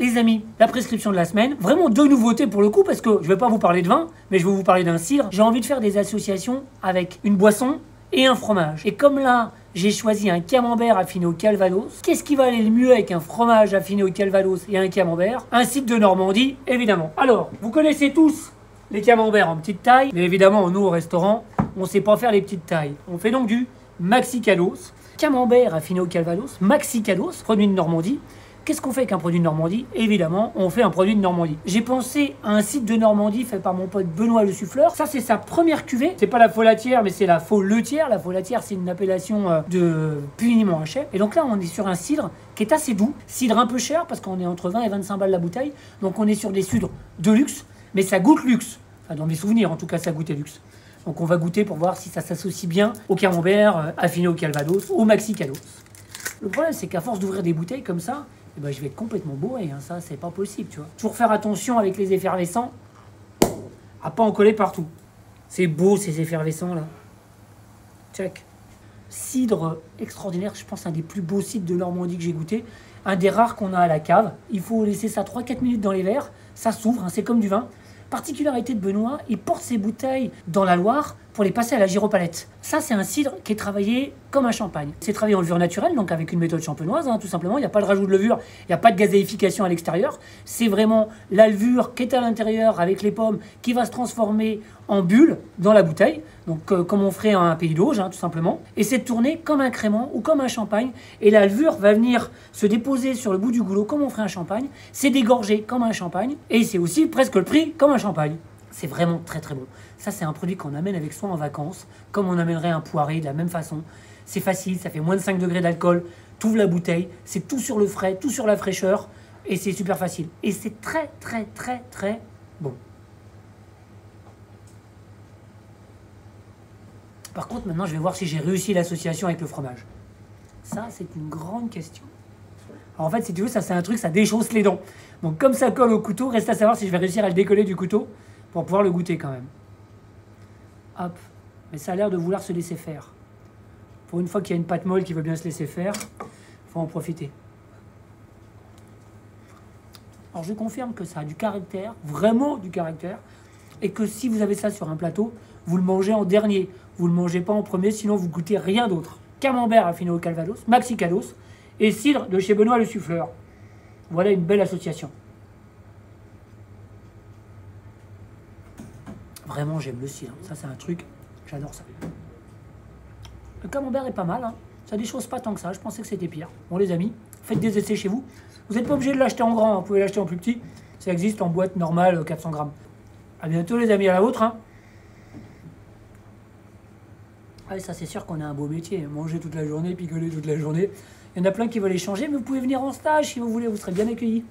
Les amis, la prescription de la semaine, vraiment deux nouveautés pour le coup, parce que je vais pas vous parler de vin, mais je vais vous parler d'un cidre. J'ai envie de faire des associations avec une boisson et un fromage. Et comme là, j'ai choisi un camembert affiné au calvados, qu'est-ce qui va aller le mieux avec un fromage affiné au calvados et un camembert? Un cidre de Normandie, évidemment. Alors, vous connaissez tous les camemberts en petite taille, mais évidemment, nous au restaurant, on sait pas faire les petites tailles. On fait donc du Maxi Cados, camembert affiné au calvados, Maxi Cados, produit de Normandie. Qu'est-ce qu'on fait avec un produit de Normandie? Évidemment, on fait un produit de Normandie. J'ai pensé à un cidre de Normandie fait par mon pote Benoît le Suffleur. Ça, c'est sa première cuvée. C'est pas la folatière, mais c'est la fauletière. La folatière, c'est une appellation de puniment à chai. Et donc là, on est sur un cidre qui est assez doux. Cidre un peu cher, parce qu'on est entre 20 et 25 balles la bouteille. Donc on est sur des cidres de luxe, mais ça goûte luxe. Enfin, dans mes souvenirs, en tout cas, ça goûtait luxe. Donc on va goûter pour voir si ça s'associe bien au camembert affiné au calvados, au Maxi Cados. Le problème, c'est qu'à force d'ouvrir des bouteilles comme ça, eh ben, je vais être complètement bourré, hein. Ça c'est pas possible, tu vois. Toujours faire attention avec les effervescents à pas en coller partout. C'est beau ces effervescents là. Check. Cidre extraordinaire, je pense un des plus beaux cidres de Normandie que j'ai goûté. Un des rares qu'on a à la cave. Il faut laisser ça 3-4 minutes dans les verres, ça s'ouvre, hein, c'est comme du vin. Particularité de Benoît, il porte ses bouteilles dans la Loire pour les passer à la gyropalette. Ça, c'est un cidre qui est travaillé comme un champagne. C'est travaillé en levure naturelle, donc avec une méthode champenoise, hein, tout simplement. Il n'y a pas de rajout de levure, il n'y a pas de gazéification à l'extérieur. C'est vraiment la levure qui est à l'intérieur avec les pommes qui va se transformer en bulle dans la bouteille. Donc, comme on ferait un pays d'Auge, hein, tout simplement. Et c'est tourné comme un crément ou comme un champagne. Et la levure va venir se déposer sur le bout du goulot comme on ferait un champagne. C'est dégorgé comme un champagne. Et c'est aussi presque le prix comme un champagne. C'est vraiment très très bon. Ça, c'est un produit qu'on amène avec soi en vacances, comme on amènerait un poiré de la même façon. C'est facile, ça fait moins de 5 degrés d'alcool. Tu ouvres la bouteille, c'est tout sur le frais, tout sur la fraîcheur. Et c'est super facile. Et c'est très très très très bon. Par contre, maintenant, je vais voir si j'ai réussi l'association avec le fromage. Ça, c'est une grande question. Alors, en fait, si tu veux, ça, c'est un truc, ça déchausse les dents. Donc, comme ça colle au couteau, reste à savoir si je vais réussir à le décoller du couteau pour pouvoir le goûter quand même. Hop. Mais ça a l'air de vouloir se laisser faire. Pour une fois qu'il y a une pâte molle qui veut bien se laisser faire, il faut en profiter. Alors, je confirme que ça a du caractère, vraiment du caractère, et que si vous avez ça sur un plateau, vous le mangez en dernier. Vous ne le mangez pas en premier, sinon vous goûtez rien d'autre. Camembert affiné au calvados, Maxi Cados et cidre de chez Benoît le Suffleur. Voilà une belle association. Vraiment, j'aime le cidre. Ça, c'est un truc, j'adore ça. Le camembert est pas mal, hein. Ça déchausse pas tant que ça. Je pensais que c'était pire. Bon, les amis, faites des essais chez vous. Vous n'êtes pas obligé de l'acheter en grand, hein. Vous pouvez l'acheter en plus petit. Ça existe en boîte normale, 400 grammes. A bientôt, les amis, à la vôtre, hein. Ah, ça, c'est sûr qu'on a un beau métier. Manger toute la journée, picoler toute la journée. Il y en a plein qui veulent échanger, mais vous pouvez venir en stage si vous voulez. Vous serez bien accueillis.